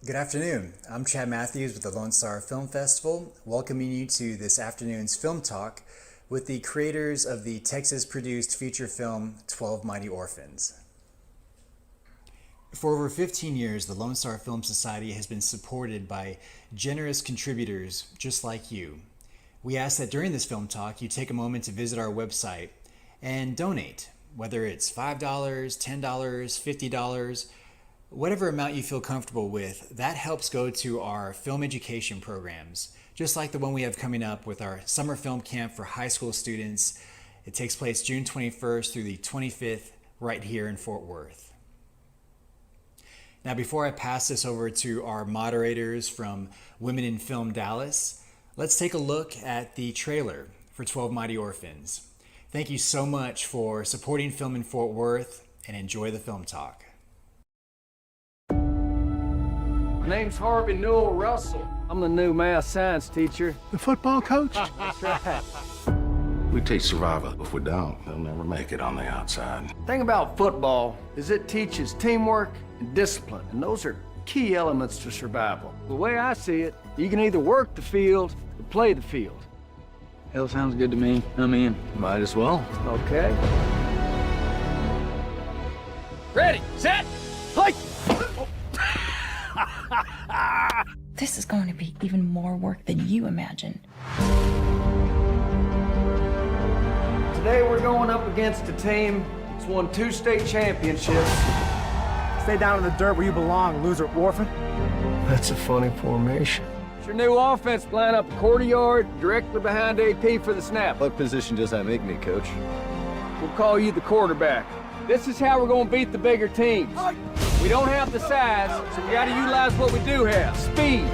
Good afternoon. I'm Chad Matthews with the Lone Star Film Festival, welcoming you to this afternoon's film talk with the creators of the Texas-produced feature film 12 Mighty Orphans. For over 15 years, the Lone Star Film Society has been supported by generous contributors just like you. We ask that during this film talk, you take a moment to visit our website and donate, whether it's $5, $10, $50, whatever amount you feel comfortable with. That helps go to our film education programs, just like the one we have coming up with our summer film camp for high school students. It takes place June 21st through the 25th right here in Fort Worth. Now, before I pass this over to our moderators from Women in Film Dallas, let's take a look at the trailer for 12 Mighty Orphans. Thank you so much for supporting film in Fort Worth, and enjoy the film talk. My name's Harvey Newell Russell. I'm the new math science teacher. The football coach? That's right. We teach survival. If we don't, they'll never make it on the outside. The thing about football is it teaches teamwork and discipline, and those are key elements to survival. The way I see it, you can either work the field or play the field. Hell sounds good to me. I'm in. Might as well. Okay. Ready, set, play! This is going to be even more work than you imagine. Today we're going up against a team that's won 2 state championships. Stay down in the dirt where you belong, loser orphan. That's a funny formation. It's your new offense, line up a quarter yard directly behind AP for the snap. What position does that make me, Coach? We'll call you the quarterback. This is how we're gonna beat the bigger teams. We don't have the size, so we gotta utilize what we do have, speed.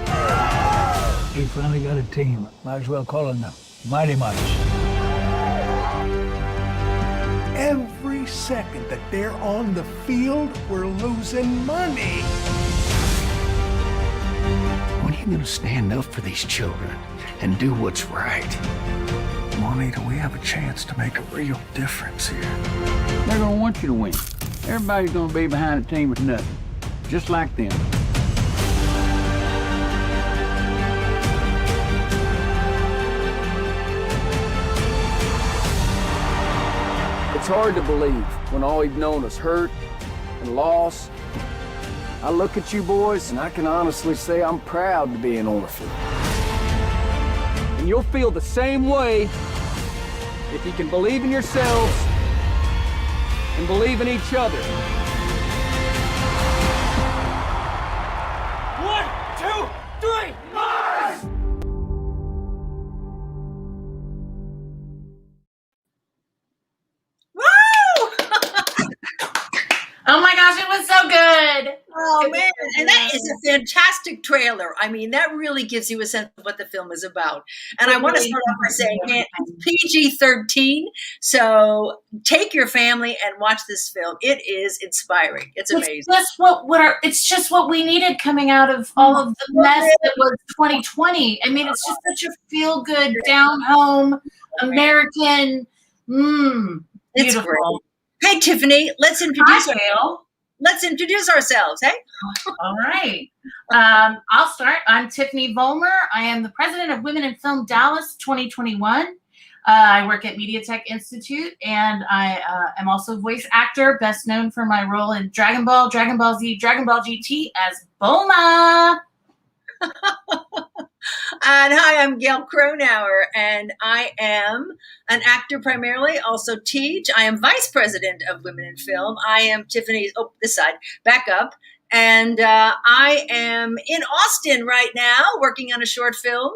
We finally got a team. Might as well call it the Mighty Mighty. Every second that they're on the field, we're losing money. When are you gonna stand up for these children and do what's right? Juanita, we have a chance to make a real difference here. They're gonna want you to win. Everybody's gonna be behind a team with nothing. Just like them. It's hard to believe when all you've known is hurt and loss. I look at you boys and I can honestly say I'm proud to be an orphan. And you'll feel the same way if you can believe in yourselves and believe in each other. 1, 2, 3, march! Oh my gosh, it was so good. Oh man, and that is a fantastic trailer. I mean, that really gives you a sense of what the film is about. And I want to start off by saying it's PG-13, so take your family and watch this film. It is inspiring. It's amazing. It's just what we needed coming out of all of the mess that was 2020. I mean, it's just such a feel-good, down-home, American, It's beautiful. great. Hey, Tiffany, let's introduce ourselves, hey? All right. I'll start. I'm Tiffany Vollmer. I am the president of Women in Film Dallas 2021. I work at Media Tech Institute, and I am also a voice actor, best known for my role in Dragon Ball, Dragon Ball Z, Dragon Ball GT as Bulma. And hi, I'm Gail Cronauer, and I am an actor primarily, also teach. I am vice president of Women in Film. I am Tiffany's, this side, back up. And I am in Austin right now working on a short film.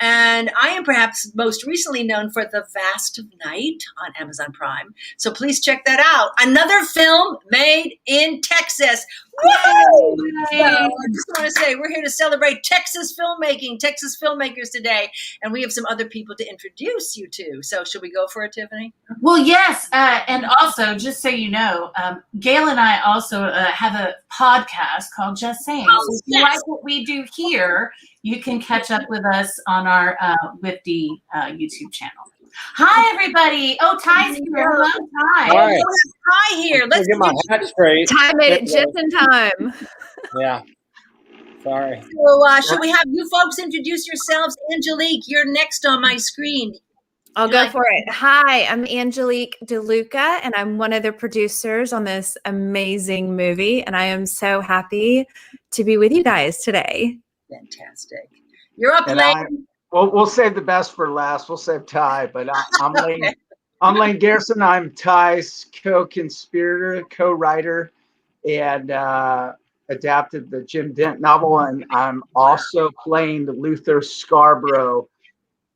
And I am perhaps most recently known for The Vast of Night on Amazon Prime. So please check that out. Another film made in Texas. Woo! So I just want to say we're here to celebrate Texas filmmaking, Texas filmmakers today. And we have some other people to introduce you to. So should we go for it, Tiffany? Well, yes. And also, just so you know, Gail and I also have a podcast called Just Saying. So if you like what we do here, you can catch up with us on our WIFD YouTube channel. Hi, everybody. Oh, Ty's here. Hello, Ty. All right. Ty here. Let's get my hat straight. Ty made it just in time. Yeah. Sorry. So should we have you folks introduce yourselves? Angelique, you're next on my screen. I'll go for it. Hi, I'm Angelique De Luca, and I'm one of the producers on this amazing movie. And I am so happy to be with you guys today. Fantastic. You're up, Lane. We'll save the best for last. We'll save Ty, but I'm Lane. I'm Lane Garrison. I'm Ty's co-conspirator, co-writer, and adapted the Jim Dent novel. And I'm also playing Luther Scarborough,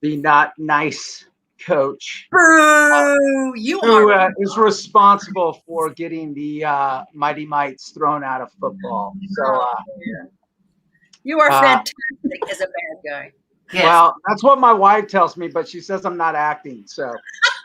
the not nice coach. Boo! Who is responsible for getting the Mighty Mites thrown out of football. So you are fantastic as a bad guy. Yes. Well, that's what my wife tells me, but she says I'm not acting. So,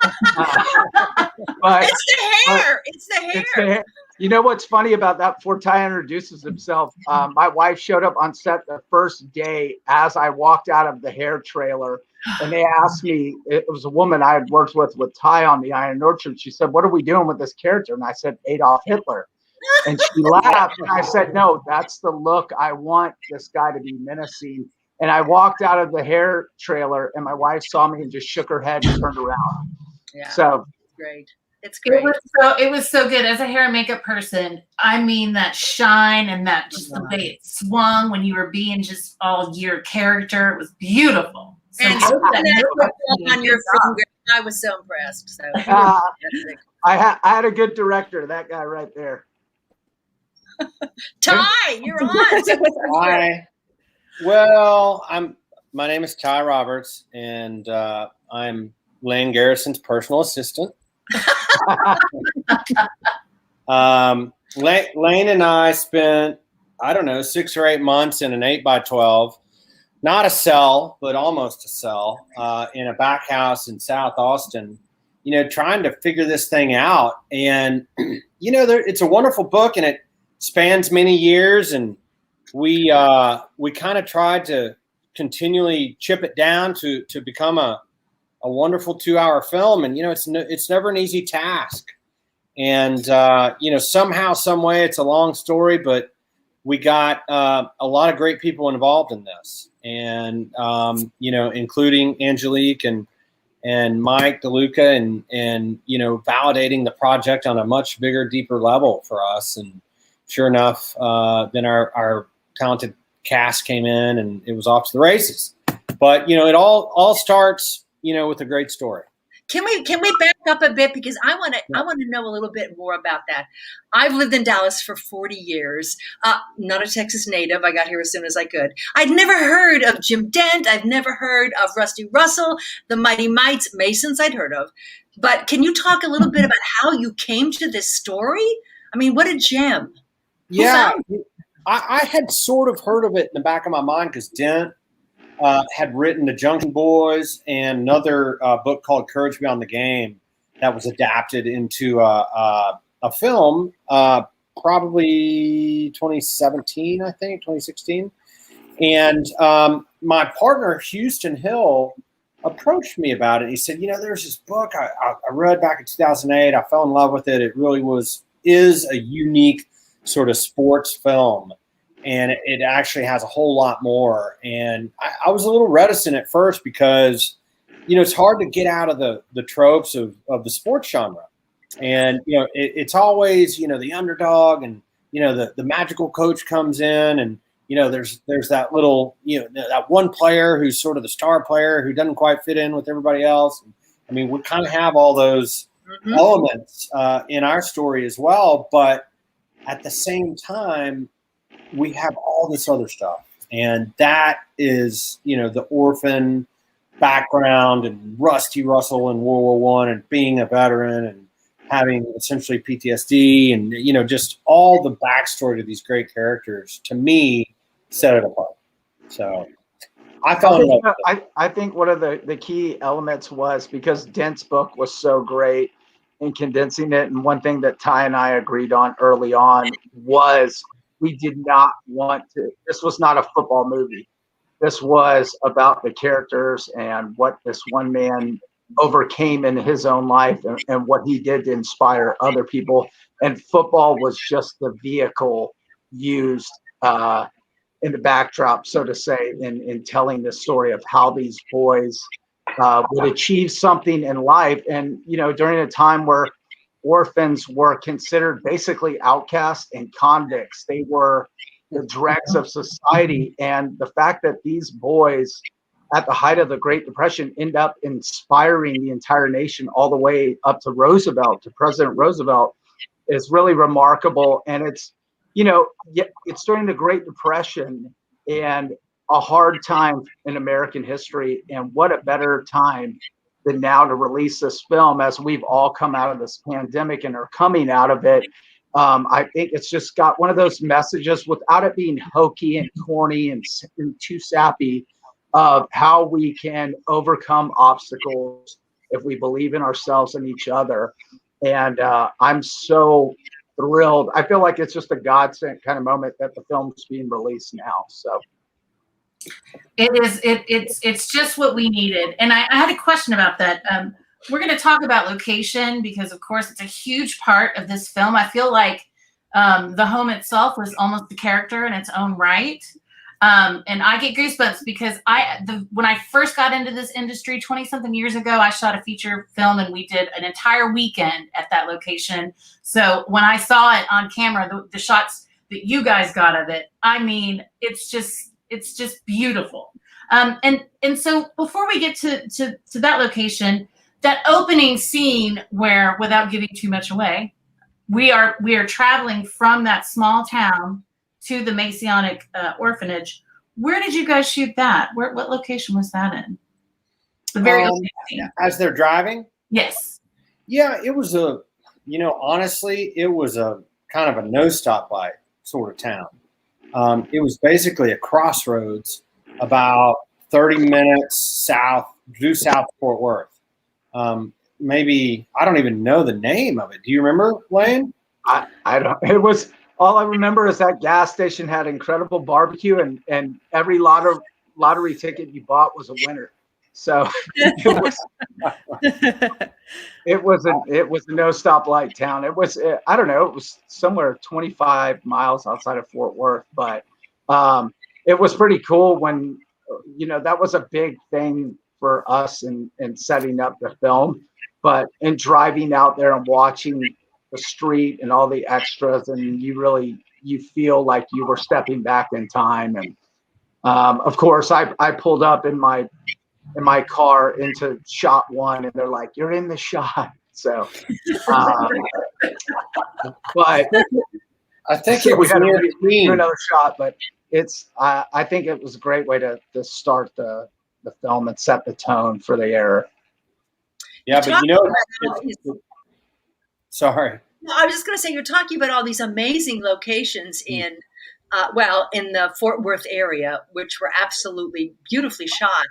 but it's the hair. It's the hair. You know what's funny about that? Before Ty introduces himself, my wife showed up on set the first day as I walked out of the hair trailer, and they asked me. It was a woman I had worked with Ty on the Iron Orchard. She said, "What are we doing with this character?" And I said, "Adolf Hitler." And she laughed, and I said, "No, that's the look I want this guy to be menacing." And I walked out of the hair trailer, and my wife saw me and just shook her head and turned around. Yeah, so great. It's great. It was so good. As a hair and makeup person, I mean that shine and that just the way it swung when you were being just all your character. It was beautiful. So and on your finger, I was so impressed. So I had a good director. That guy right there. Ty, you're on. Hi. Well, my name is Ty Roberts, and I'm Lane Garrison's personal assistant. Lane and I spent, I don't know, 6 or 8 months in an 8x12, not a cell, but almost a cell, in a back house in South Austin, trying to figure this thing out. And, it's a wonderful book, and it spans many years, and we kind of tried to continually chip it down to become a wonderful 2-hour film. And, it's never an easy task. And, somehow, some way, it's a long story, but we got a lot of great people involved in this. And, including Angelique and Mike De Luca and validating the project on a much bigger, deeper level for us. And sure enough, then our talented cast came in, and it was off to the races. But it all starts with a great story. Can we back up a bit, because I want to know a little bit more about that. I've lived in Dallas for 40 years. Not a Texas native. I got here as soon as I could. I'd never heard of Jim Dent. I've never heard of Rusty Russell, the Mighty Mites. Masons I'd heard of. But can you talk a little bit about how you came to this story? I mean, what a gem. Yeah, I had sort of heard of it in the back of my mind because Dent had written The Junction Boys and another book called Courage Beyond the Game that was adapted into a film probably 2017, I think, 2016. And my partner, Houston Hill, approached me about it. He said, there's this book I read back in 2008. I fell in love with it. It really is a unique sort of sports film. And it actually has a whole lot more. And I was a little reticent at first because, it's hard to get out of the tropes of the sports genre. And, it's always, the underdog and, the magical coach comes in and, there's that little, that one player who's sort of the star player who doesn't quite fit in with everybody else. And, I mean, we kind of have all those elements in our story as well. But at the same time, we have all this other stuff. And that is, the orphan background and Rusty Russell in World War I and being a veteran and having essentially PTSD and, just all the backstory to these great characters, to me, set it apart. So I think one of the key elements was because Dent's book was so great in condensing it. And one thing that Ty and I agreed on early on was we did not want to, this was not a football movie. This was about the characters and what this one man overcame in his own life and what he did to inspire other people. And football was just the vehicle used in the backdrop, so to say, in telling this story of how these boys would achieve something in life. And, you know, during a time where orphans were considered basically outcasts and convicts, they were the dregs of society. And the fact that these boys at the height of the Great Depression end up inspiring the entire nation all the way up to Roosevelt, to President Roosevelt, is really remarkable. And it's, you know, it's during the Great Depression and a hard time in American history. And what a better time than now to release this film as we've all come out of this pandemic and are coming out of it. I think it's just got one of those messages without it being hokey and corny and too sappy of how we can overcome obstacles if we believe in ourselves and each other. And I'm so thrilled. I feel like it's just a godsend kind of moment that the film's being released now. So it is. It's just what we needed. And I had a question about that. We're going to talk about location because, of course, it's a huge part of this film. I feel like the home itself was almost a character in its own right. And I get goosebumps because when I first got into this industry 20-something years ago, I shot a feature film and we did an entire weekend at that location. So when I saw it on camera, the shots that you guys got of it, I mean, it's just beautiful. And so before we get to that location, that opening scene where, without giving too much away, we are traveling from that small town to the Masonic orphanage. Where did you guys shoot that? What location was that in? The very as they're driving? Yes. Yeah, it was honestly, it was a kind of a no stoplight sort of town. It was basically a crossroads about 30 minutes due south of Fort Worth. Maybe, I don't even know the name of it. Do you remember, Wayne? I don't. It was, all I remember is that gas station had incredible barbecue, and every lottery ticket you bought was a winner. So it was a no stoplight town. It was, I don't know, it was somewhere 25 miles outside of Fort Worth, but it was pretty cool when, you know, that was a big thing for us in setting up the film, but in driving out there and watching the street and all the extras, and you feel like you were stepping back in time. And of course I pulled up in my car into shot one, and they're like, "You're in the shot." So but I think it was had near to do another shot, but it's I think it was a great way to start the film and set the tone for the era. Yeah, but you know, sorry. No, I was just going to say, you're talking about all these amazing locations in the Fort Worth area, which were absolutely beautifully shot.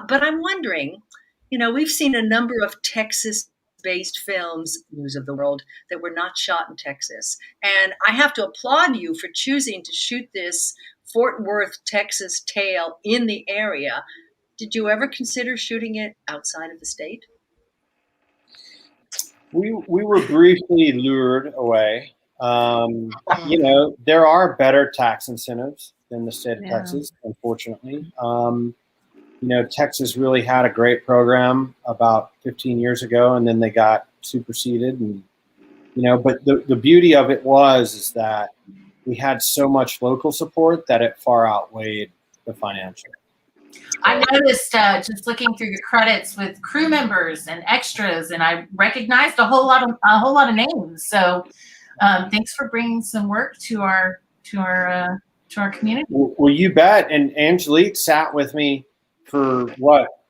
But I'm wondering, you know, we've seen a number of Texas-based films, News of the World, that were not shot in Texas. And I have to applaud you for choosing to shoot this Fort Worth, Texas tale in the area. Did you ever consider shooting it outside of the state? We were briefly lured away. You know, there are better tax incentives than the state of Texas, unfortunately. You know, Texas really had a great program about 15 years ago, and then they got superseded. And, you know, but the beauty of it is that we had so much local support that it far outweighed the financial. I noticed just looking through your credits with crew members and extras, and I recognized a whole lot of names. So thanks for bringing some work to our community. Well, you bet. And Angelique sat with me for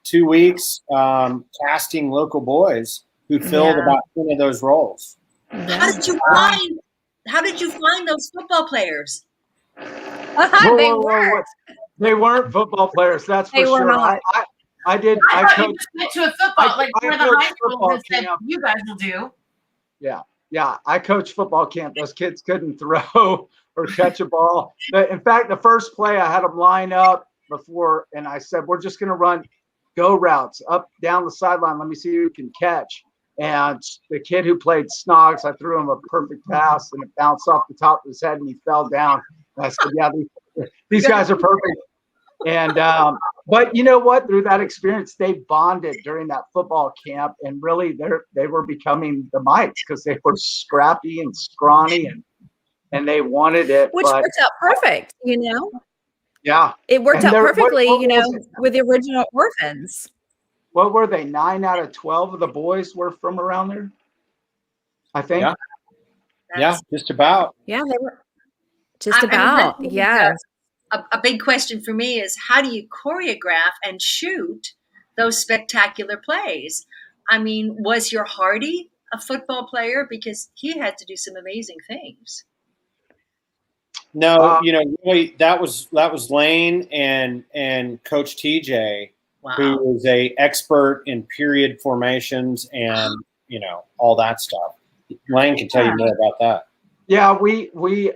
2 weeks, casting local boys who filled about 10 of those roles. How did you find those football players? They weren't football players, that's for sure. I coached to a football, like where the high school has said you guys will do. Yeah, I coached football camp. Those kids couldn't throw or catch a ball. In fact, the first play I had them line up before, and I said, "We're just going to run go routes up down the sideline. Let me see who can catch." And the kid who played Snogs, I threw him a perfect pass, and it bounced off the top of his head, and he fell down. And I said, "Yeah, these These guys are perfect. And but you know what? Through that experience, they bonded during that football camp, and really they were becoming the Mights because they were scrappy and scrawny and they wanted it. Which worked out perfect, you know? Yeah. It worked And out perfectly, what you know, was it? with the original Orphans. What were they? 9 out of 12 of the boys were from around there, I think. Yeah. Yeah, just about. Yeah, they were just And about. then, Yes. a big question for me is, how do you choreograph and shoot those spectacular plays? I mean, was your Hardy a football player? Because he had to do some amazing things. No, really, that was Lane and Coach TJ, who was a expert in period formations and all that stuff. Lane can tell you more about that. Yeah, we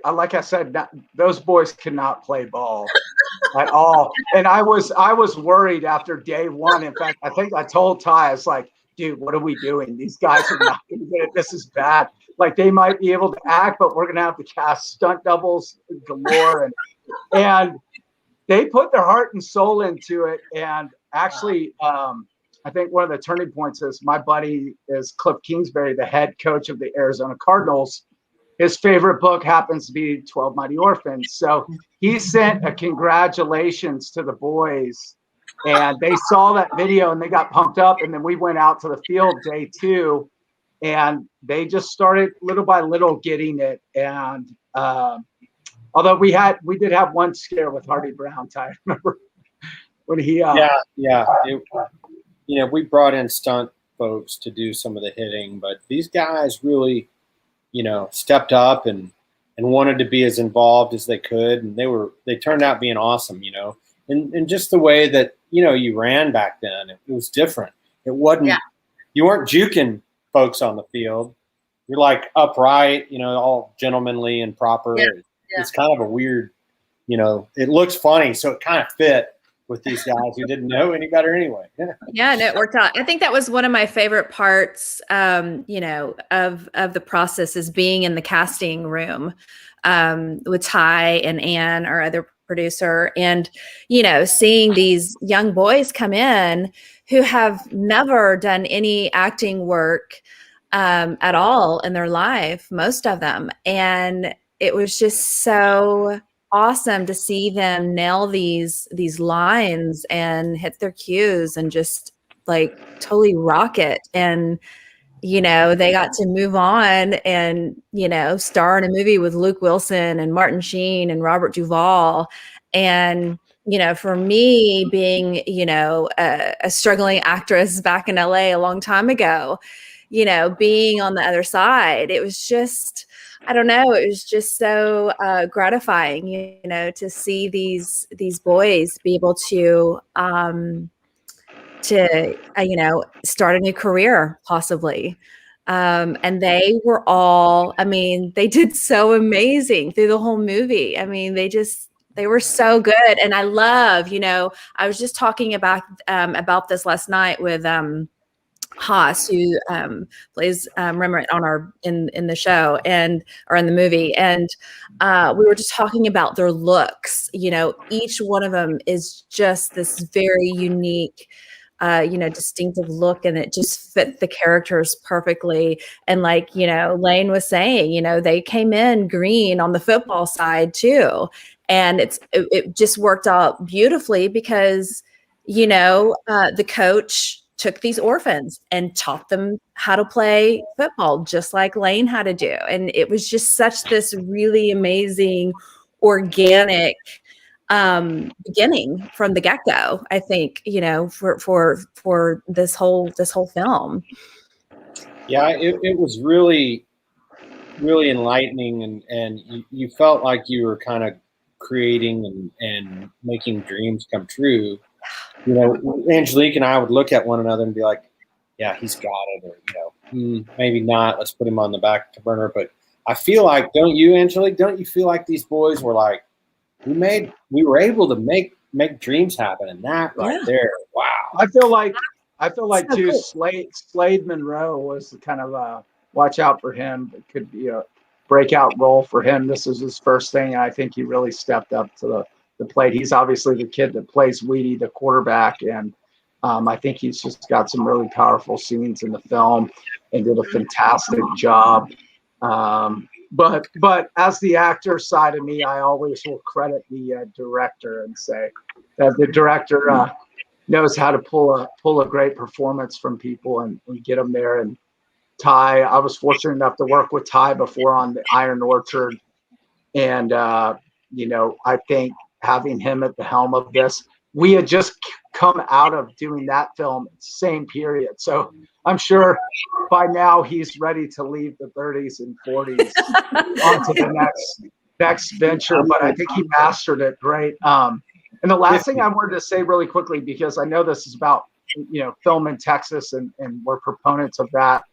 like I said, those boys could not play ball at all, and I was worried after day one. In fact, I think I told Ty, I was like, dude, what are we doing? These guys are not going to get it. This is bad. Like, they might be able to act, but we're going to have to cast stunt doubles galore. And they put their heart and soul into it. And actually, I think one of the turning points is my buddy is Cliff Kingsbury, the head coach of the Arizona Cardinals. His favorite book happens to be 12 Mighty Orphans. So he sent a congratulations to the boys. And they saw that video and they got pumped up. And then we went out to the field day 2, and they just started little by little getting it. And although we did have one scare with Hardy Brown, I remember when he we brought in stunt folks to do some of the hitting, but these guys really stepped up and wanted to be as involved as they could, and they turned out being awesome. And just the way that you ran back then, it was different. It wasn't you weren't juking folks on the field. You're like upright, all gentlemanly and proper. Yeah. It's kind of a weird, it looks funny, so it kind of fit with these guys who didn't know any better anyway. Yeah, and it worked out. I think that was one of my favorite parts, of the process, is being in the casting room with Ty and Ann, our other producer, and seeing these young boys come in who have never done any acting work at all in their life, most of them, and it was just so awesome to see them nail these lines and hit their cues and just like totally rock it. And they got to move on and star in a movie with Luke Wilson and Martin Sheen and Robert Duvall. And for me, being a struggling actress back in LA a long time ago, being on the other side, it was just, I don't know, it was just so gratifying, to see these boys be able to start a new career possibly. And they were all, they did so amazing through the whole movie. They were so good. And I love, I was just talking about this last night with Haas, who plays Rembrandt in the show or in the movie, and we were just talking about their looks. Each one of them is just this very unique, distinctive look, and it just fit the characters perfectly. And like Lane was saying, they came in green on the football side too, and it just worked out beautifully because the coach took these orphans and taught them how to play football, just like Lane had to do. And it was just such this really amazing, organic beginning from the get-go, I think, for this whole film. Yeah, it was really, really enlightening, and you felt like you were kind of creating and making dreams come true. Angelique and I would look at one another and be like, yeah, he's got it. Or, maybe not. Let's put him on the back burner. But I feel like, don't you, Angelique? Don't you feel like these boys were like, we were able to make dreams happen, and that right there, wow. I feel like so too, cool. Slade Monroe was kind of watch out for him. It could be breakout role for him. This is his first thing, and I think he really stepped up to the plate. He's obviously the kid that plays Weedy, the quarterback, and I think he's just got some really powerful scenes in the film and did a fantastic job. But as the actor side of me, I always will credit the director and say that the director knows how to pull a great performance from people and get them there. And Ty, I was fortunate enough to work with Ty before on the Iron Orchard, and you know, I think having him at the helm of this, we had just come out of doing that film same period, so I'm sure by now he's ready to leave the 30s and 40s onto the next venture. But I think he mastered it great. And the last thing I wanted to say really quickly, because I know this is about, you know, film in Texas, and we're proponents of that.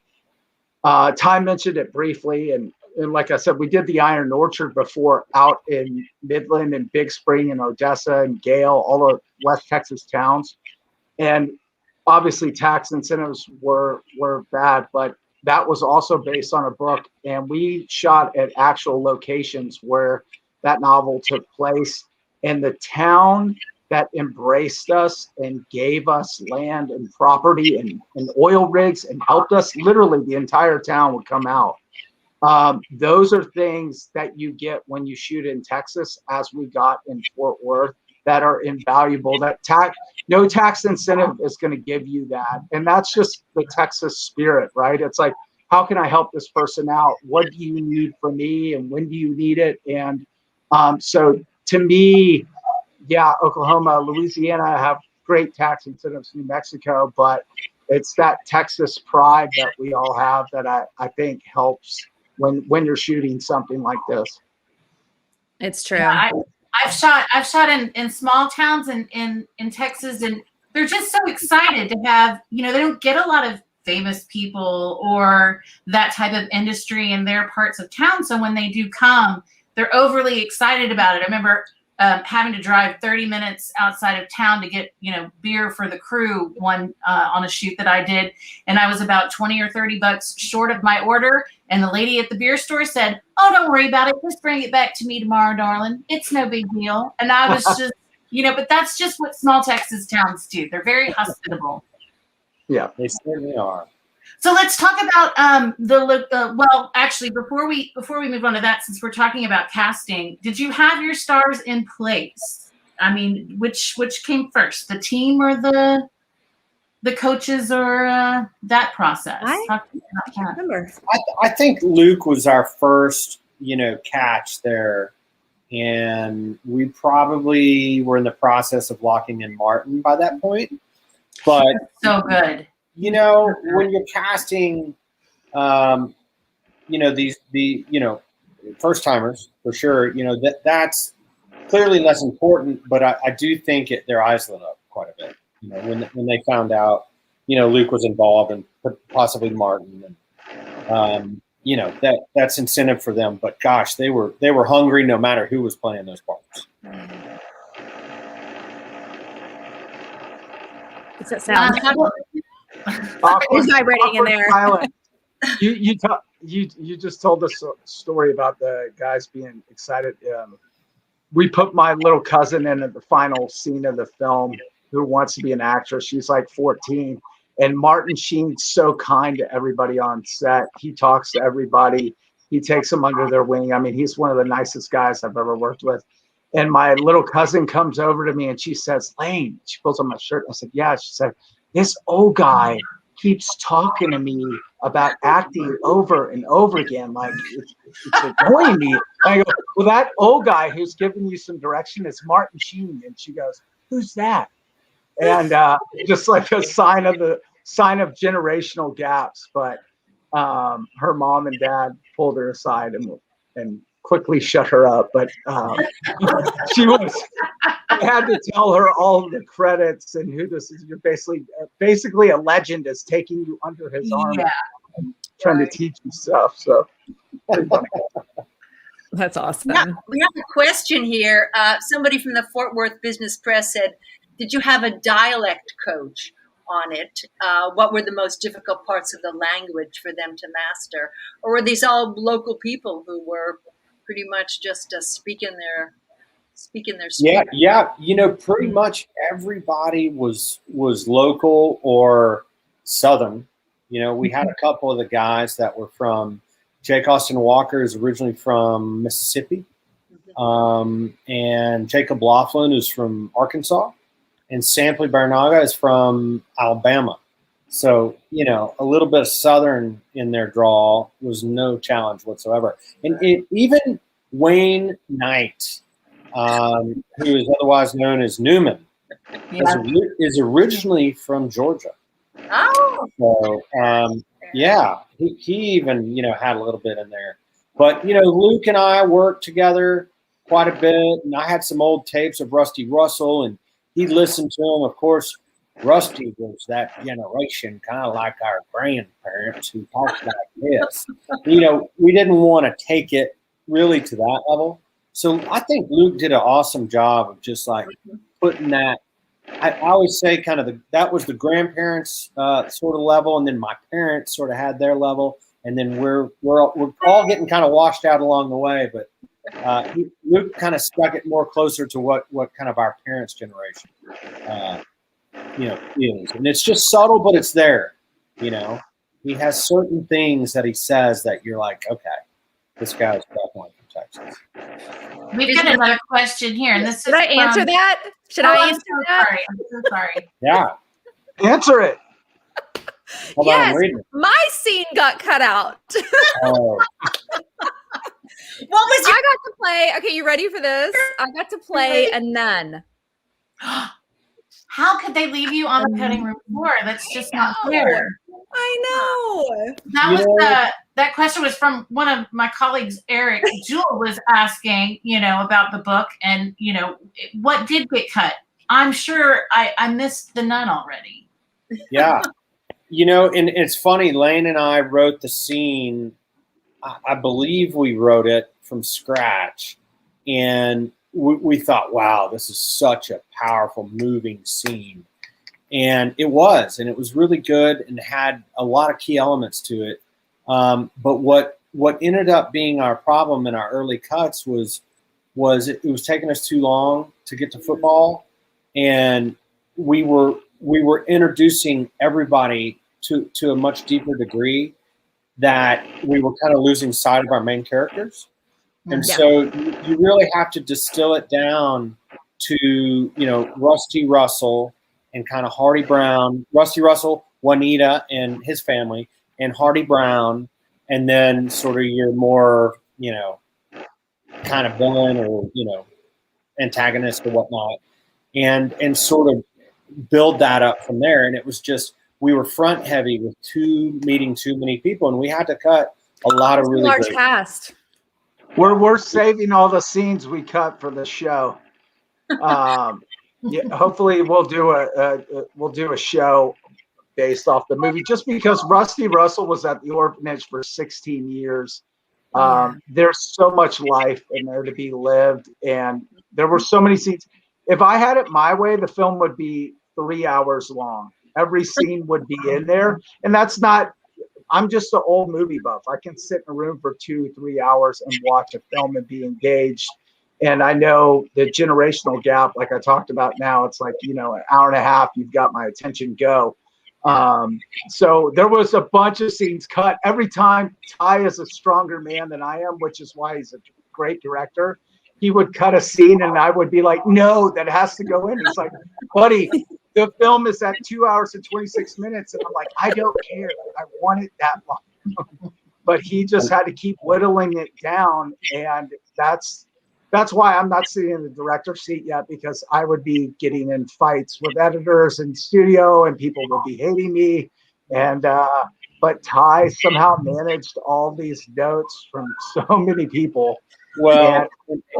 Ty mentioned it briefly, and like I said, we did the Iron Orchard before out in Midland and Big Spring and Odessa and Gale, all the West Texas towns. And obviously tax incentives were bad, but that was also based on a book. And we shot at actual locations where that novel took place. And the town that embraced us and gave us land and property and oil rigs and helped us, literally the entire town would come out. Those are things that you get when you shoot in Texas, as we got in Fort Worth, that are invaluable. That no tax incentive is going to give you that. And that's just the Texas spirit, right? It's like, how can I help this person out? What do you need from me? And when do you need it? And so to me, yeah, Oklahoma, Louisiana have great tax incentives, New Mexico, but it's that Texas pride that we all have that I think helps when you're shooting something like this. It's true. Yeah, I've shot in small towns in Texas, and they're just so excited to have, you know, they don't get a lot of famous people or that type of industry in their parts of town. So when they do come, they're overly excited about it. I remember having to drive 30 minutes outside of town to get, you know, beer for the crew on a shoot that I did. And I was about 20 or 30 bucks short of my order. And the lady at the beer store said, "Oh, don't worry about it. Just bring it back to me tomorrow, darling. It's no big deal." And I was just, you know, but that's just what small Texas towns do. They're very hospitable. Yeah, they certainly are. So let's talk about well, actually, before we move on to that, since we're talking about casting, did you have your stars in place? I mean, which came first, the team or the coaches, or that process? I can't remember. I think Luke was our first, you know, catch there, and we probably were in the process of locking in Martin by that point. But so good. You know, when you're casting, you know, the first timers for sure, you know, that's clearly less important, but I do think their eyes lit up quite a bit, you know, when they found out, you know, Luke was involved and possibly Martin, and you know, that's incentive for them. But gosh, they were hungry no matter who was playing those parts. What's that sound? Who's vibrating in there? You just told us a story about the guys being excited. We put my little cousin in at the final scene of the film, who wants to be an actress. She's like 14, and Martin Sheen's so kind to everybody on set. He talks to everybody. He takes them under their wing. I mean, he's one of the nicest guys I've ever worked with. And my little cousin comes over to me and she says, "Lane," she pulls on my shirt. I said, "Yeah." She said, "This old guy keeps talking to me about acting over and over again. Like it's annoying me." I go, "Well, that old guy who's giving you some direction is Martin Sheen." And she goes, "Who's that?" And just like a sign of generational gaps. But her mom and dad pulled her aside and quickly shut her up. But I had to tell her all of the credits and who this is. You're basically a legend is taking you under his arm, and trying to teach you stuff. So that's awesome. Yeah, we have a question here. Somebody from the Fort Worth Business Press said, "Did you have a dialect coach?" on it? What were the most difficult parts of the language for them to master? Or were these all local people who were pretty much just speaking their speech? Yeah. Pretty much everybody was local or Southern. We had a couple of the guys that were from. Jake Austin Walker is originally from Mississippi, and Jacob Laughlin is from Arkansas, and Sampley Barnaga is from Alabama. So, a little bit of Southern in their drawl was no challenge whatsoever. And even Wayne Knight, who is otherwise known as Newman, is originally from Georgia. Oh. So, he even, had a little bit in there. But, Luke and I worked together quite a bit, and I had some old tapes of Rusty Russell, and he listened to them. Of course, Rusty was that generation, kind of like our grandparents who talked like this. We didn't want to take it really to that level. So I think Luke did an awesome job of just like putting that. I always say kind of that was the grandparents sort of level, and then my parents sort of had their level, and then we're all getting kind of washed out along the way. But Luke kind of stuck it more closer to what kind of our parents' generation is, and it's just subtle, but it's there. He has certain things that he says that you're like, okay, this guy's definitely from Texas. We've got another question here, and this Should I answer that? Should I answer that? Sorry. I'm so sorry. Yeah. Answer it. Hold on, I'm reading. My scene got cut out. Oh. What was your- I got to play? Okay, you ready for this? I got to play a nun. How could they leave you on the cutting room floor? That's just not fair. I know. That was that question was from one of my colleagues, Eric. Jewel was asking, about the book and, what did get cut. I'm sure I missed the nun already. Yeah. And it's funny, Lane and I wrote the scene. I believe we wrote it from scratch. And we thought, wow, this is such a powerful, moving scene. And it was really good and had a lot of key elements to it. But what ended up being our problem in our early cuts was it was taking us too long to get to football, and we were introducing everybody to a much deeper degree that we were kind of losing sight of our main characters. And so you really have to distill it down to, Rusty Russell and kind of Hardy Brown, Rusty Russell, Juanita and his family, and Hardy Brown, and then sort of your more, kind of villain or, antagonist or whatnot, and sort of build that up from there. And it was just, we were front heavy with meeting too many people, and we had to cut a lot of really large great cast. We're saving all the scenes we cut for the show. Hopefully we'll do a show based off the movie, just because Rusty Russell was at the orphanage for 16 years. There's so much life in there to be lived, and there were so many scenes. If I had it my way, the film would be 3 hours long. Every scene would be in there, and that's not. I'm just an old movie buff. I can sit in a room for 2-3 hours and watch a film and be engaged. And I know the generational gap, like I talked about now, it's like, an hour and a half, you've got my attention, go. So there was a bunch of scenes cut. Every time Ty is a stronger man than I am, which is why he's a great director, he would cut a scene and I would be like, no, that has to go in. He's like, buddy, the film is at 2 hours and 26 minutes. And I'm like, I don't care. I want it that long. But he just had to keep whittling it down. And that's why I'm not sitting in the director's seat yet, because I would be getting in fights with editors in studio and people would be hating me. And but Ty somehow managed all these notes from so many people. Well,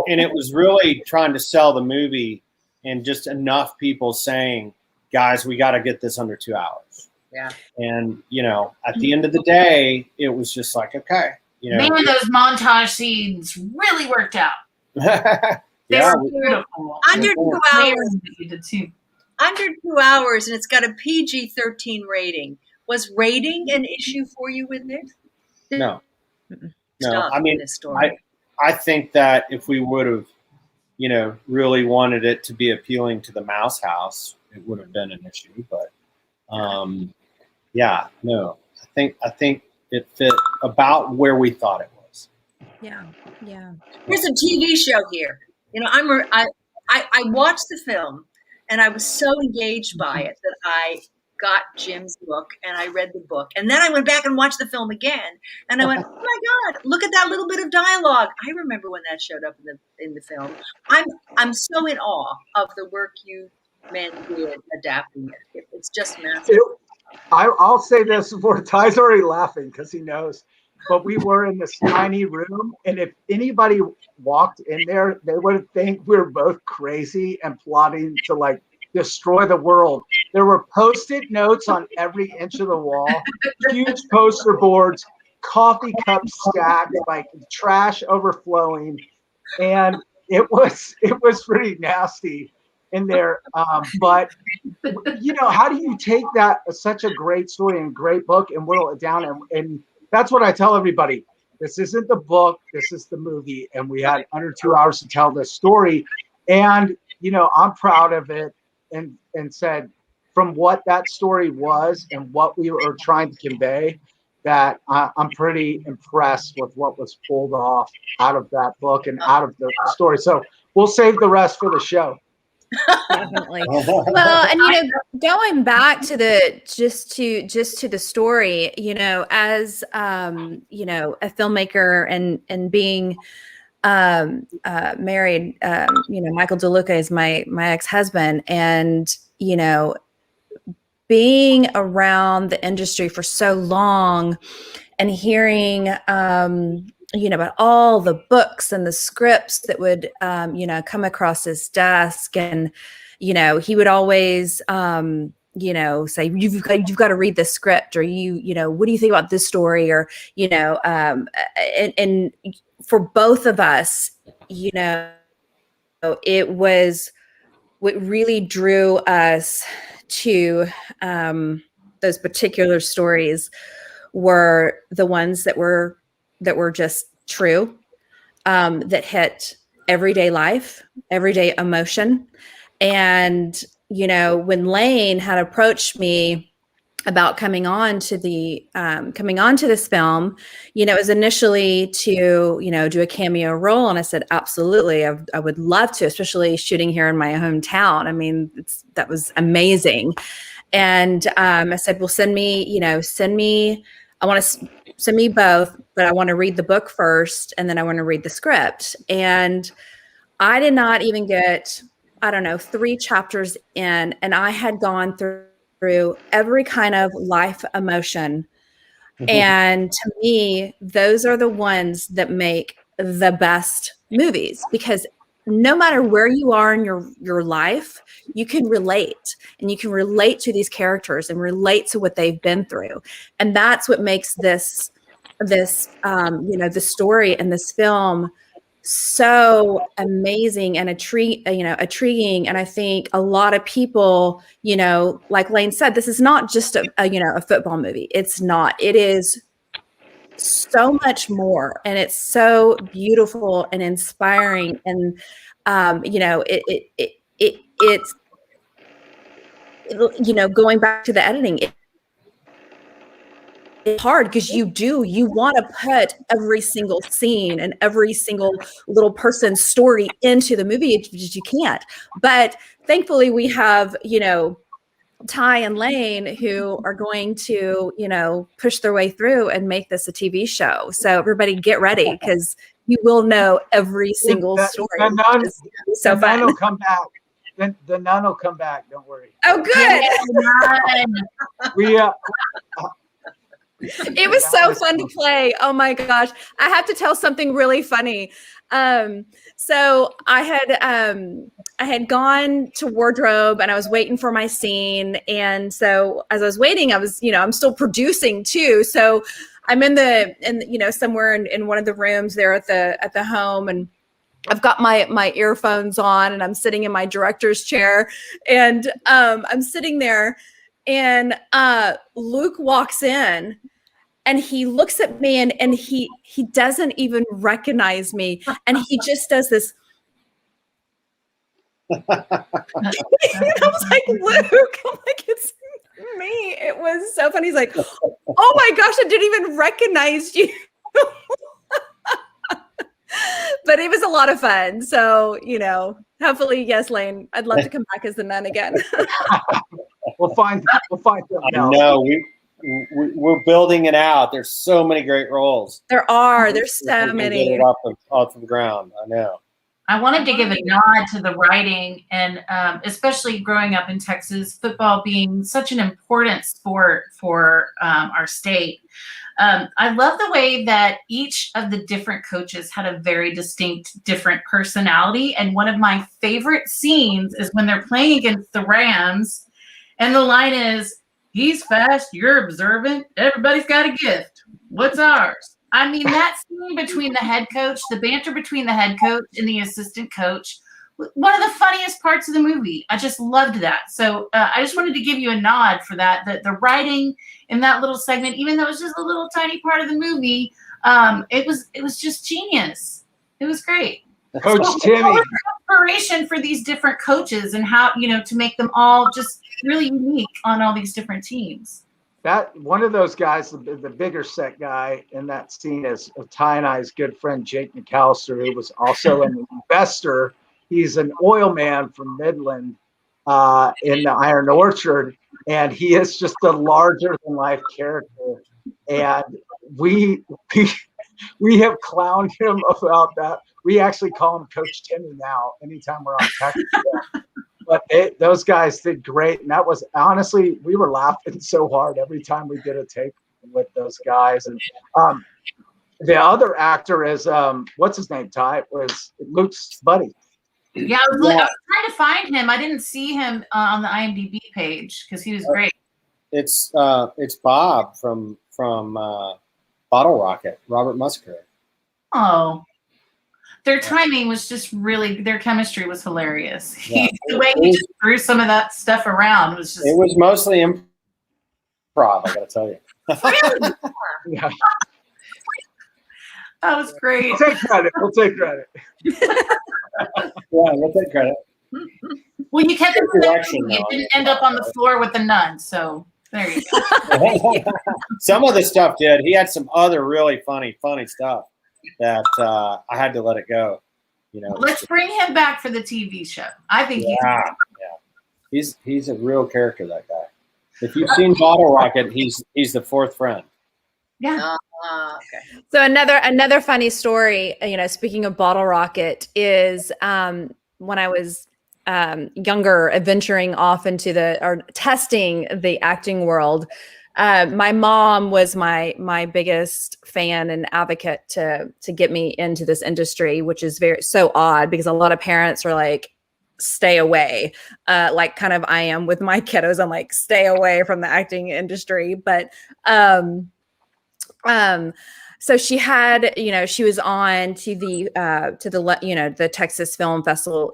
and it was really trying to sell the movie, and just enough people saying, guys, we got to get this under 2 hours. Yeah. And, at the end of the day, it was just like, okay. Man, those montage scenes really worked out. They were beautiful. Under 2 hours. under 2 hours, and it's got a PG-13 rating. Was rating an issue for you with this? No. Mm-mm. No, Stop I mean, this story. I think that if we would have, really wanted it to be appealing to the mouse house, it would have been an issue. But yeah, no, I think it fit about where we thought it was. Yeah. There's a TV show here. I watched the film, and I was so engaged by it that I got Jim's book and I read the book, and then I went back and watched the film again, and I went, oh my God, look at that little bit of dialogue. I remember when that showed up in the film. I'm so in awe of the work you men did adapting it. It's just massive. I'll say this before Ty's already laughing because he knows, but we were in this tiny room, and if anybody walked in there, they would think we were both crazy and plotting to like destroy the world. There were Post-it notes on every inch of the wall, huge poster boards, coffee cups stacked, like trash overflowing, and it was pretty nasty in there. But how do you take that such a great story and great book and whittle it down? And that's what I tell everybody. This isn't the book. This is the movie, and we had under 2 hours to tell this story. And I'm proud of it. And said, from what that story was and what we were trying to convey, that I'm pretty impressed with what was pulled off out of that book and out of the story. So we'll save the rest for the show. Definitely. Well, and going back to the just to the story, as a filmmaker and being married, Michael De Luca is my ex-husband, and being around the industry for so long and hearing about all the books and the scripts that would come across his desk, and he would always say, you've got to read this script, or what do you think about this story, or and for both of us, it was what really drew us to those particular stories were the ones that were just true, that hit everyday life, everyday emotion. And when Lane had approached me about coming on to this film, it was initially to do a cameo role, and I said absolutely, I would love to, especially shooting here in my hometown. I mean, that was amazing. And I said, well, send me both, but I want to read the book first, and then I want to read the script. And I did not even get 3 chapters in, and I had gone through every kind of life emotion. And to me, those are the ones that make the best movies, because no matter where you are in your life, you can relate, and you can relate to these characters and relate to what they've been through. And that's what makes this the story in this film so amazing and intriguing. And I think a lot of people, like Lane said, this is not just a football movie. It's not. It is so much more, and it's so beautiful and inspiring. And it's going back to the editing. It's hard because you want to put every single scene and every single little person's story into the movie, but you can't. But thankfully we have, Ty and Lane, who are going to, push their way through and make this a TV show. So everybody get ready, because you will know every single story. So the nun will come back. The nun will come back. Don't worry. Oh, good. It was so fun to play. Oh my gosh. I have to tell something really funny. So I had gone to wardrobe, and I was waiting for my scene. And so as I was waiting, I was, I'm still producing too. So I'm somewhere in one of the rooms there at the home, and I've got my earphones on and I'm sitting in my director's chair, and I'm sitting there, and Luke walks in and he looks at me, and he doesn't even recognize me, and he just does this. I was like, Luke, I'm like, it's me. It was so funny. He's like, oh my gosh, I didn't even recognize you. But it was a lot of fun. So, hopefully, yes, Lane, I'd love to come back as the nun again. We'll find something else. No, we're building it out. There's so many great roles. There's so many. Get it off the ground. I know. I wanted to give a nod to the writing, and especially growing up in Texas, football being such an important sport for our state. I love the way that each of the different coaches had a very distinct, different personality. And one of my favorite scenes is when they're playing against the Rams, and the line is, "He's fast, you're observant, everybody's got a gift. What's ours?" I mean, that scene between the head coach, the banter between the head coach and the assistant coach, one of the funniest parts of the movie. I just loved that. So I just wanted to give you a nod for that. The writing in that little segment, even though it was just a little tiny part of the movie, it was just genius. It was great. Coach Timmy. Inspiration for these different coaches and how, to make them all just really unique on all these different teams. That one of those guys, the bigger set guy in that scene is Ty and I's good friend Jake Mcalister, who was also an investor. He's an oil man from Midland in the Iron Orchard, and he is just a larger than life character. And we have clowned him about that. We actually call him Coach Timmy now anytime we're on Texas. But those guys did great. And that was, honestly, we were laughing so hard every time we did a take with those guys. And the other actor is, what's his name, Ty? Was Luke's buddy. Yeah, I was trying to find him. I didn't see him on the IMDb page because he was great. It's Bob from Bottle Rocket, Robert Musgrave. Oh. Their timing was just really, their chemistry was hilarious. Yeah. The way he just threw some of that stuff around was just. It was mostly improv, I gotta tell you. Really? Yeah. That was great. We'll take credit. Yeah, we'll take credit. Well, you kept it direction, it didn't end up on the floor with the nun, so there you go. Some of the stuff did. He had some other really funny stuff that I had to let it go. Let's bring him back for the TV show. I think he's a real character, that guy. If you've seen Bottle Rocket, he's the fourth friend. Yeah. Okay. So another funny story, speaking of Bottle Rocket, is when I was younger, venturing off into testing the acting world. My mom was my biggest fan and advocate to get me into this industry, which is so odd because a lot of parents are like, stay away, like kind of I am with my kiddos. I'm like, stay away from the acting industry. But so she had, she was on to the Texas Film Festival,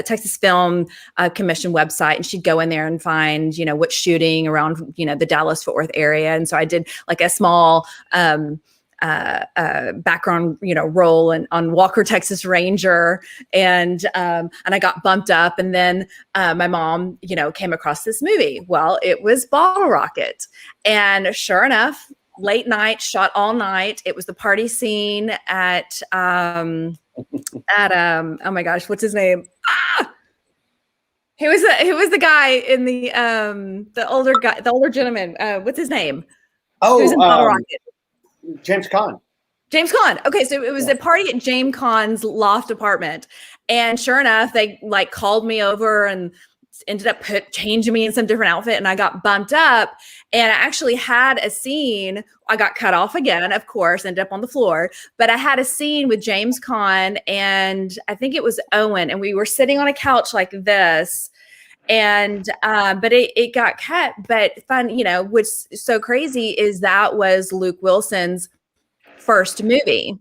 Texas Film Commission website, and she'd go in there and find, what's shooting around, the Dallas Fort Worth area. And so I did like a small background, role on Walker, Texas Ranger, and I got bumped up, and then my mom, came across this movie. Well, it was Bottle Rocket, and sure enough, late night, shot all night. It was the party scene at oh my gosh, what's his name? Who was the guy in the older gentleman? What's his name? Oh, Bottle Rocket? James Caan. James Caan. Okay, so it was a party at James Caan's loft apartment, and sure enough, they like called me over and ended up changing me in some different outfit, and I got bumped up, and I actually had a scene. I got cut off again, of course, ended up on the floor, but I had a scene with James Caan and I think it was Owen, and we were sitting on a couch like this, and but it got cut. But fun, what's so crazy is that was Luke Wilson's first movie,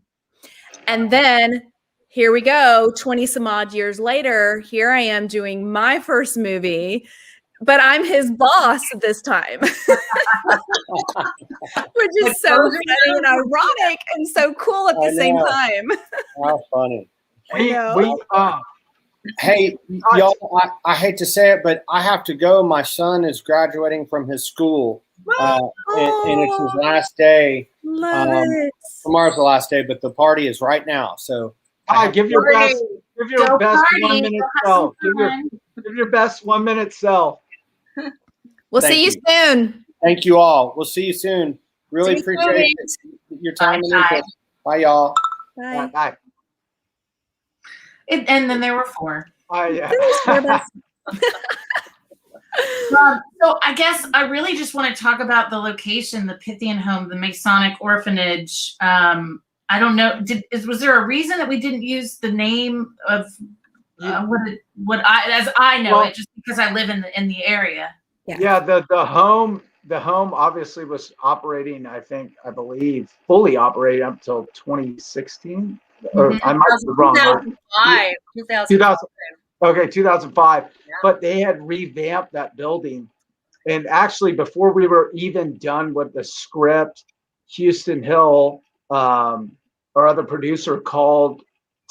and then here we go. 20 some odd years later, here I am doing my first movie, but I'm his boss this time. Which is so funny and ironic and so cool at the same time. How funny. Hey, y'all, I hate to say it, but I have to go. My son is graduating from his school, and it's his last day. Love it. Tomorrow's the last day, but the party is right now. So give your best 1 minute self. Give your best 1 minute self. We'll see you soon. Thank you all. We'll see you soon. Really appreciate your time and interest. Bye, y'all. Bye. Bye. And then there were 4. Oh, yeah. So I guess I really just want to talk about the location, the Pythian home, the Masonic Orphanage. I don't know. Was there a reason that we didn't use the name of what I know it, just because I live in the area? Yeah. The home obviously was operating. I believe fully operating up until 2016. Or I might be wrong. 2005. Okay, 2005. Yeah. But they had revamped that building. And actually, before we were even done with the script, Houston Hill, our other producer, called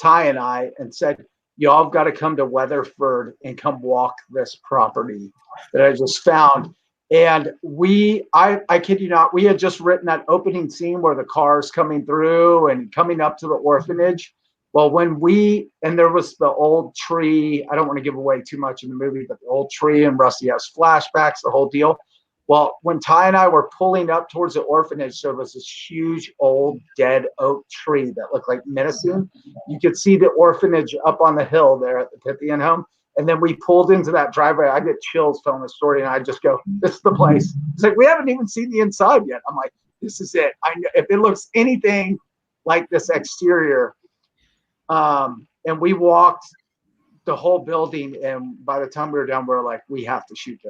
Ty and I and said, y'all have got to come to Weatherford and come walk this property that I just found. And I kid you not, we had just written that opening scene where the car's coming through and coming up to the orphanage. Well, and there was the old tree. I don't want to give away too much in the movie, but the old tree, and Rusty has flashbacks, the whole deal. Well, when Ty and I were pulling up towards the orphanage, there was this huge old dead oak tree that looked like menacing. You could see the orphanage up on the hill there at the Pythian home. And then we pulled into that driveway. I get chills telling the story, and I just go, "This is the place." It's like, we haven't even seen the inside yet. I'm like, "This is it." I know if it looks anything like this exterior. And we walked the whole building, and by the time we were done, we were like, "We have to shoot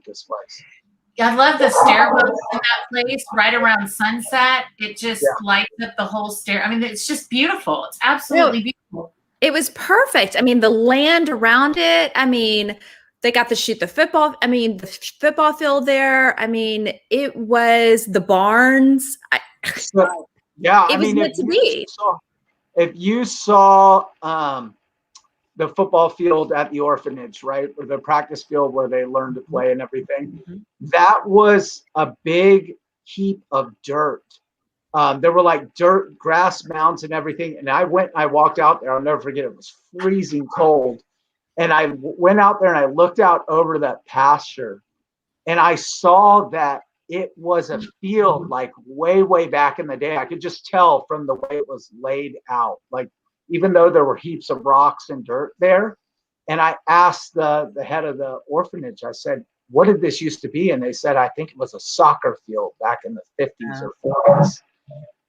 this place." Yeah, I love the stairwells in that place right around sunset. It just lights up the whole stair. I mean, it's just beautiful. It's absolutely beautiful. It was perfect. I mean, the land around it. I mean, they got to shoot the football. I mean, the football field there. I mean, it was the barns. It was meant to be. If you saw the football field at the orphanage, right, or the practice field where they learned to play and everything, that was a big heap of dirt. There were like dirt, grass mounds and everything. And I walked out there. I'll never forget. It was freezing cold. And I went out there and I looked out over that pasture, and I saw that it was a field like way, way back in the day. I could just tell from the way it was laid out, like even though there were heaps of rocks and dirt there. And I asked the head of the orphanage, I said, "What did this used to be?" And they said, "I think it was a soccer field back in the 50s or 40s.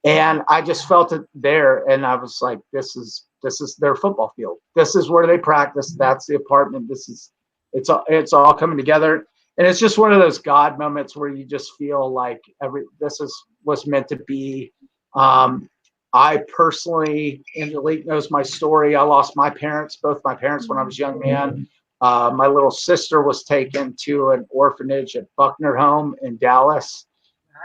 And I just felt it there. And I was like, this is their football field. This is where they practice. That's the apartment. It's all coming together. And it's just one of those God moments where you just feel like was meant to be. I personally, Angelique knows my story. I lost both my parents when I was a young man. My little sister was taken to an orphanage at Buckner Home in Dallas.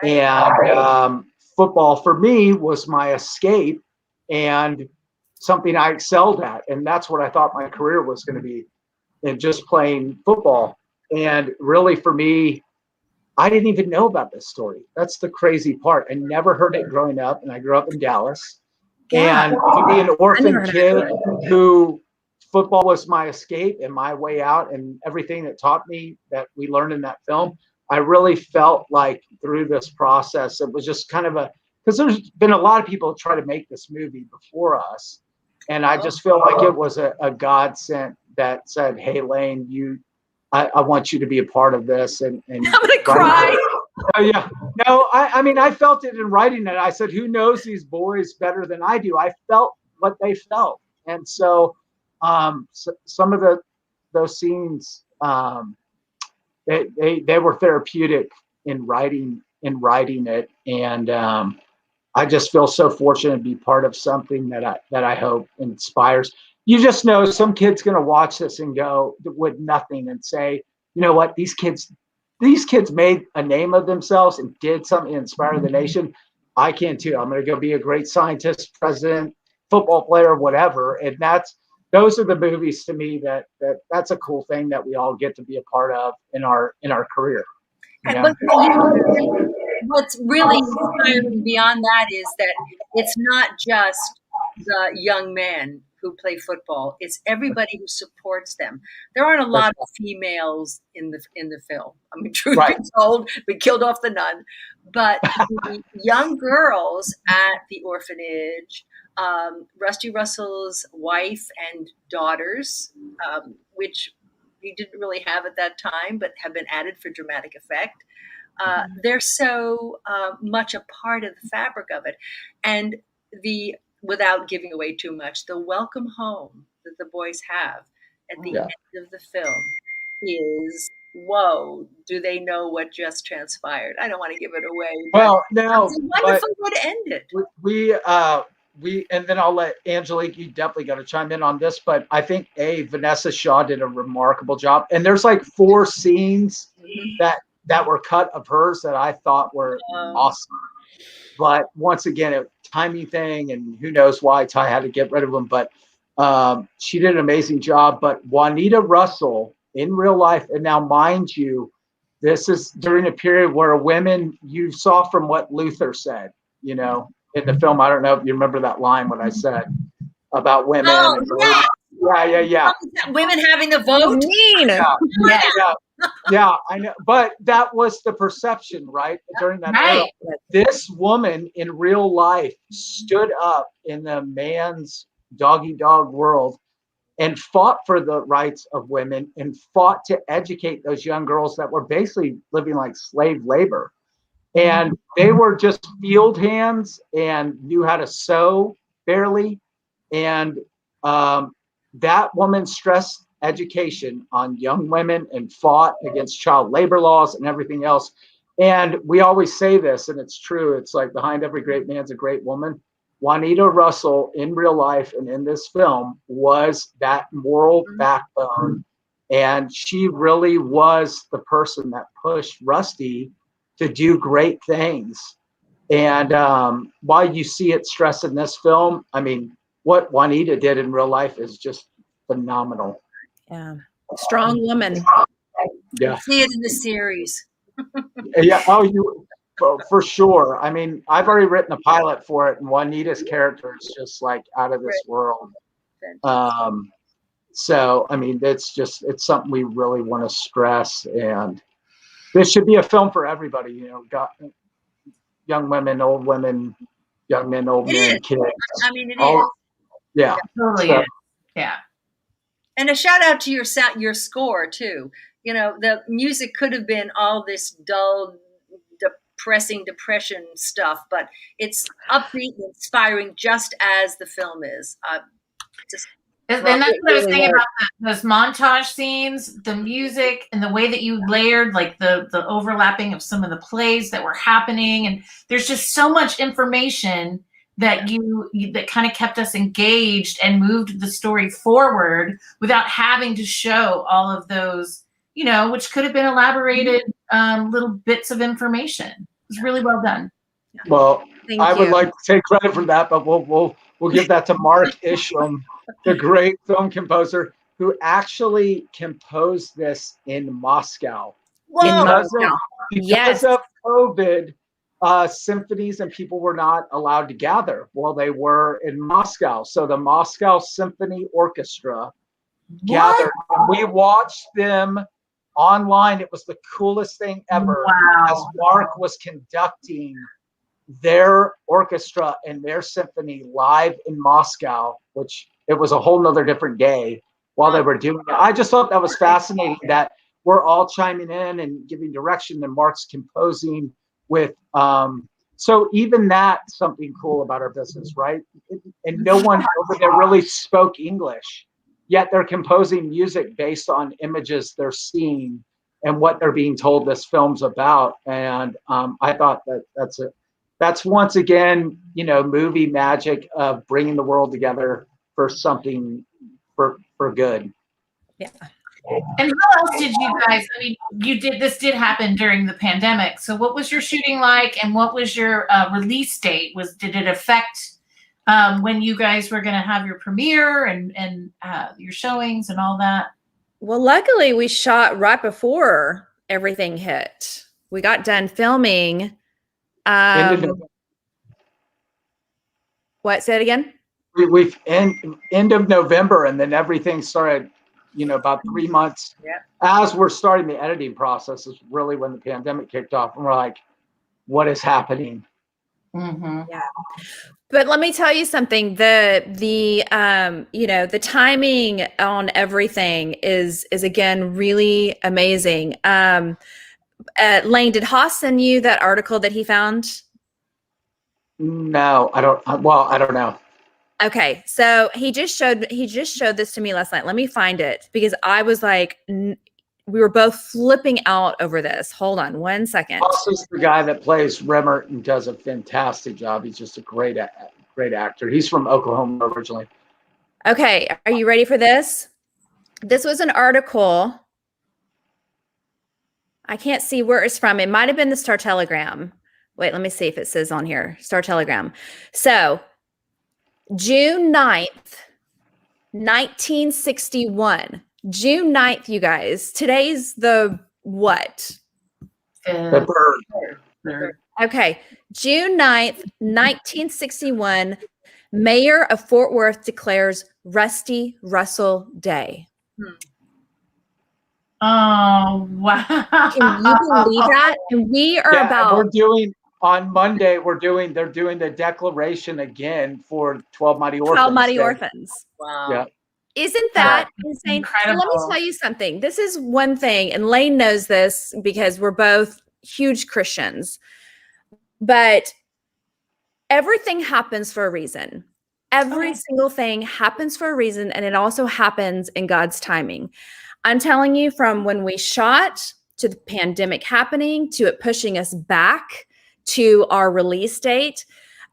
And football for me was my escape and something I excelled at. And that's what I thought my career was going to be, in just playing football. And really for me, I didn't even know about this story. That's the crazy part. I never heard it growing up, and I grew up in Dallas. And to be an orphan kid who football was my escape and my way out, and everything that taught me that we learned in that film, I really felt like through this process, it was just kind of because there's been a lot of people try to make this movie before us. And I just feel like it was a God sent that said, "Hey, Lane, I want you to be a part of this." And I'm gonna cry. Oh yeah. No, I mean, I felt it in writing it. I said, who knows these boys better than I do? I felt what they felt. And so, some of those scenes, they were therapeutic in writing it. And I just feel so fortunate to be part of something that I hope inspires. You just know some kid's going to watch this and go with nothing and say, you know what, these kids made a name of themselves and did something to inspire the nation. I can too. I'm going to go be a great scientist, president, football player, whatever. And those are the movies to me that's a cool thing that we all get to be a part of in our career. And what's really inspiring beyond that is that it's not just the young men who play football; it's everybody who supports them. There aren't a lot of females in the film. I mean, truth be told, we killed off the nun, but the young girls at the orphanage, Rusty Russell's wife and daughters, which we didn't really have at that time, but have been added for dramatic effect. They're so much a part of the fabric of it. And without giving away too much, the welcome home that the boys have at the end of the film is, whoa, do they know what just transpired? I don't want to give it away. Well, no. It's a wonderful way to end it. We and then I'll let Angelique, you definitely got to chime in on this, but I think Vanessa Shaw did a remarkable job. And there's like 4 scenes that were cut of hers that I thought were awesome. But once again, a timing thing, and who knows why Ty had to get rid of them. But she did an amazing job. But Juanita Russell in real life, and now mind you, this is during a period where women, you saw from what Luther said, in the film. I don't know if you remember that line when I said about women. Yeah. Women having the vote. Yeah, I know. But that was the perception, right? During that era. This woman in real life stood up in the man's dog-eat-dog world and fought for the rights of women and fought to educate those young girls that were basically living like slave labor. And they were just field hands and knew how to sew barely. And that woman stressed education on young women and fought against child labor laws and everything else. And we always say this, and it's true. It's like behind every great man's a great woman. Juanita Russell in real life and in this film was that moral backbone. And she really was the person that pushed Rusty to do great things. And while you see it stressed in this film, I mean, what Juanita did in real life is just phenomenal. Yeah. Strong woman. Yeah. See it in the series. Yeah. Oh, for sure. I mean, I've already written a pilot for it, and Juanita's character is just like out of this world. So, I mean, it's something we really want to stress, and this should be a film for everybody, young women, old women, young men, old men, kids. I mean, it is. Yeah. Totally is. Yeah. And a shout out to your score too. The music could have been all this dull, depression stuff, but it's upbeat and inspiring, just as the film is. And that's what I was saying about those montage scenes, the music, and the way that you layered like the overlapping of some of the plays that were happening. And there's just so much information that that kind of kept us engaged and moved the story forward without having to show all of those, which could have been elaborated little bits of information. It was really well done. Well, I would like to take credit for that, but we'll give that to Mark Isham, the great film composer who actually composed this in Moscow. Because of COVID, symphonies and people were not allowed to gather. Well, they were in Moscow. So the Moscow Symphony Orchestra gathered. And we watched them online. It was the coolest thing ever. Wow. As Mark was conducting their orchestra and their symphony live in Moscow, which it was a whole nother different day while they were doing it. I just thought that was fascinating that we're all chiming in and giving direction, and Mark's composing with so even that's something cool about our business, right? And no one over there really spoke English, yet they're composing music based on images they're seeing and what they're being told this film's about. And I thought that's that's once again, movie magic of bringing the world together for something for good. Yeah. And how else did you guys, this did happen during the pandemic. So what was your shooting like, and what was your release date? Did it affect when you guys were going to have your premiere and your showings and all that? Well, luckily we shot right before everything hit. We got done filming. What? Say it again. We've end of November, and then everything started. About 3 months as we're starting the editing process is really when the pandemic kicked off, and we're like, "What is happening?" Mm-hmm. Yeah. But let me tell you something. The timing on everything is again really amazing. Lane, did Haas send you that article that he found? No, I don't. Well, I don't know. Okay, so he just showed this to me last night. Let me find it, because I was like, we were both flipping out over this. Hold on one second. Haas is the guy that plays Remmert and does a fantastic job. He's just a great actor. He's from Oklahoma originally. Okay, are you ready for this? This was an article. I can't see where it's from. It might have been the Star Telegram. Wait, let me see if it says on here. Star Telegram. So, June 9th, 1961. June 9th, you guys. Today's the what? The bird. Okay. June 9th, 1961. Mayor of Fort Worth declares Rusty Russell Day. Oh, wow. Can you believe that? And we are we're doing on Monday, they're doing the declaration again for 12 Mighty Orphans. 12 Mighty Orphans. Wow. Yeah. Isn't that insane? Incredible. So let me tell you something. This is one thing, and Lane knows this because we're both huge Christians. But everything happens for a reason. Every single thing happens for a reason, and it also happens in God's timing. I'm telling you, from when we shot to the pandemic happening to it pushing us back to our release date,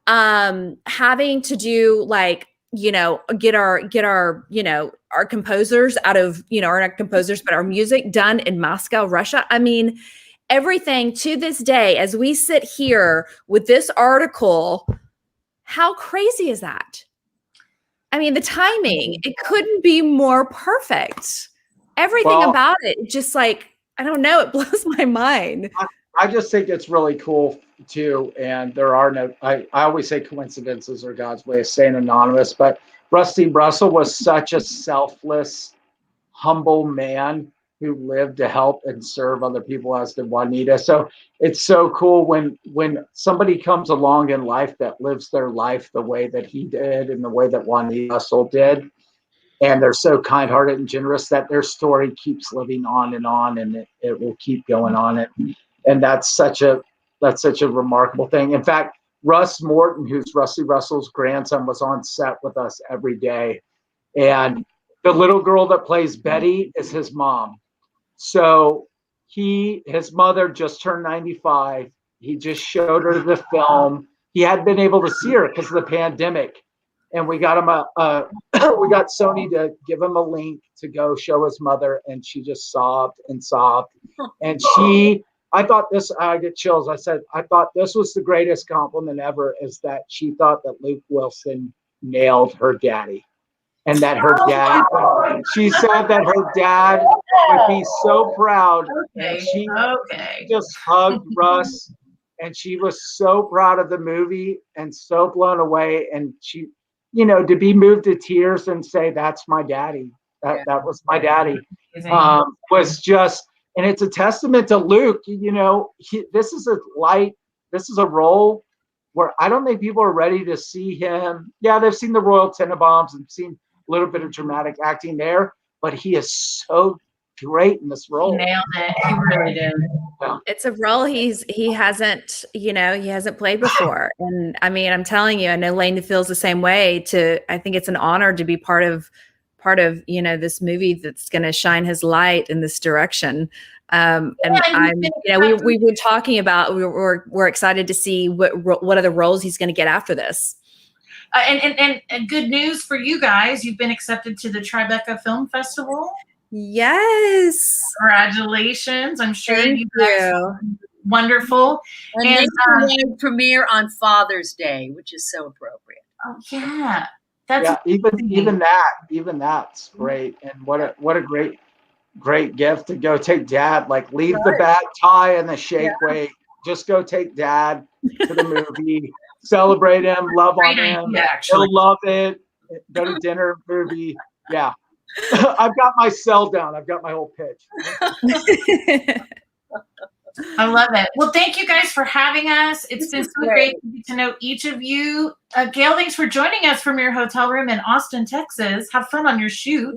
having to do get our our composers out of, or not composers, but our music done in Moscow, Russia. I mean, everything to this day, as we sit here with this article, how crazy is that? I mean, the timing, it couldn't be more perfect. Everything about it, just I don't know, it blows my mind. I just think it's really cool too. And there are I always say coincidences are God's way of saying anonymous, but Rusty Russell was such a selfless, humble man who lived to help and serve other people, as did Juanita. So it's so cool when somebody comes along in life that lives their life the way that he did and the way that Juanita Russell did. And they're so kind-hearted and generous that their story keeps living on, and it will keep going on. And that's such a remarkable thing. In fact, Russ Morton, who's Rusty Russell's grandson, was on set with us every day. And the little girl that plays Betty is his mom. So his mother just turned 95. He just showed her the film. He hadn't been able to see her because of the pandemic. And we got him we got Sony to give him a link to go show his mother, and she just sobbed and sobbed. And I thought this, I get chills. I thought this was the greatest compliment ever, is that she thought that Luke Wilson nailed her daddy. And that her dad, she said that her dad would be so proud. Okay. And she just hugged Russ, and she was so proud of the movie and so blown away. And she, to be moved to tears and say, "That's my daddy. That was my daddy," was just, and it's a testament to Luke. This is a role where I don't think people are ready to see him. Yeah, they've seen the Royal Tenenbaums and seen a little bit of dramatic acting there, but he is so great in this role. He nailed it. He really did. Yeah. It's a role he hasn't played before. And I mean, I'm telling you, I know Lane feels the same way. I think it's an honor to be part of this movie that's going to shine his light in this direction. And I'm, we've been talking about, we're excited to see what other roles he's going to get after this. And good news for you guys, you've been accepted to the Tribeca Film Festival. Yes. Congratulations. I'm sure you guys are wonderful. And they premiere on Father's Day, which is so appropriate. Oh yeah. Even that's great. And what a great gift to go take Dad, like leave the bat tie and the shake weight. Just go take Dad to the movie, celebrate him, love on him. He'll love it. Go to dinner, movie. Yeah. I've got my cell down. I've got my whole pitch. I love it. Well, thank you guys for having us. It's been so great to get to know each of you. Gail, thanks for joining us from your hotel room in Austin, Texas. Have fun on your shoot.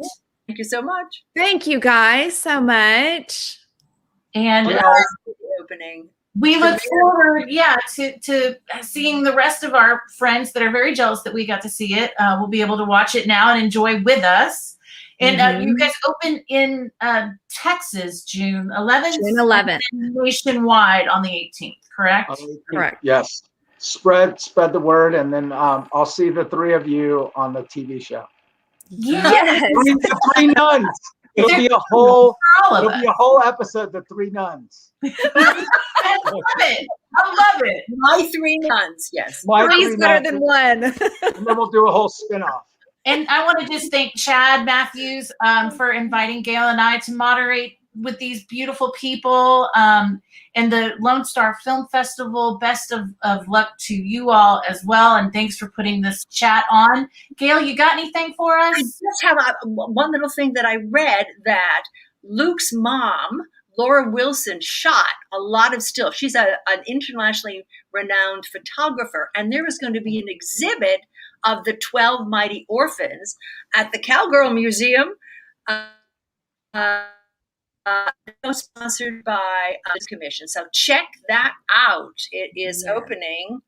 Thank you so much. Thank you guys so much. And opening. We look forward, to seeing the rest of our friends that are very jealous that we got to see it. We'll be able to watch it now and enjoy with us. And you guys open in Texas, June 11th. June 11th. Nationwide on the 18th, correct? Correct. Yes. Spread the word, and then I'll see the three of you on the TV show. Yes. The three nuns. It'll be a whole episode, the three nuns. I love it. I love it. My three nuns, yes. Three's better than one. And then we'll do a whole spinoff. And I want to just thank Chad Matthews for inviting Gail and I to moderate with these beautiful people and the Lone Star Film Festival. Best of luck to you all as well. And thanks for putting this chat on. Gail, you got anything for us? I just have one little thing that I read, that Luke's mom, Laura Wilson, shot a lot of still. She's an internationally renowned photographer. And there is going to be an exhibit of the 12 Mighty Orphans at the Cowgirl Museum, sponsored by this commission. So check that out. It is opening,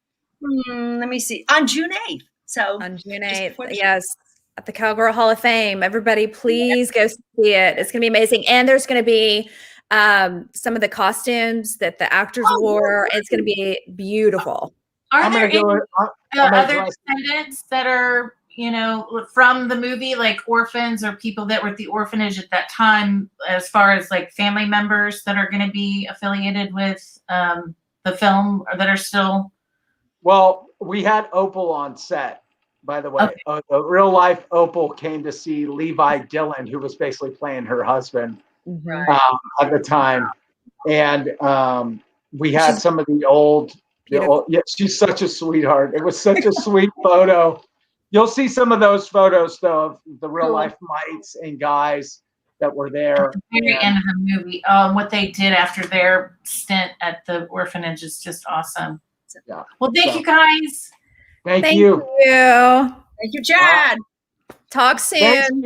let me see, on June 8th. So on June 8th, yes, at the Cowgirl Hall of Fame. Everybody, please go see it. It's going to be amazing. And there's going to be some of the costumes that the actors wore. It's going to be beautiful. Are there any other descendants that are, from the movie, like orphans or people that were at the orphanage at that time, as far as like family members that are going to be affiliated with the film, or that are still? Well, we had Opal on set, by the way. Okay. The real life Opal came to see Levi Dillon, who was basically playing her husband at the time. And we had some of the old. Yeah, she's such a sweetheart. It was such a sweet photo. You'll see some of those photos, though, of the real life mites and guys that were there. At the very end of the movie, what they did after their stint at the orphanage is just awesome. Yeah. Well, thank you guys. Thank you. Thank you. Thank you, Chad. Talk soon.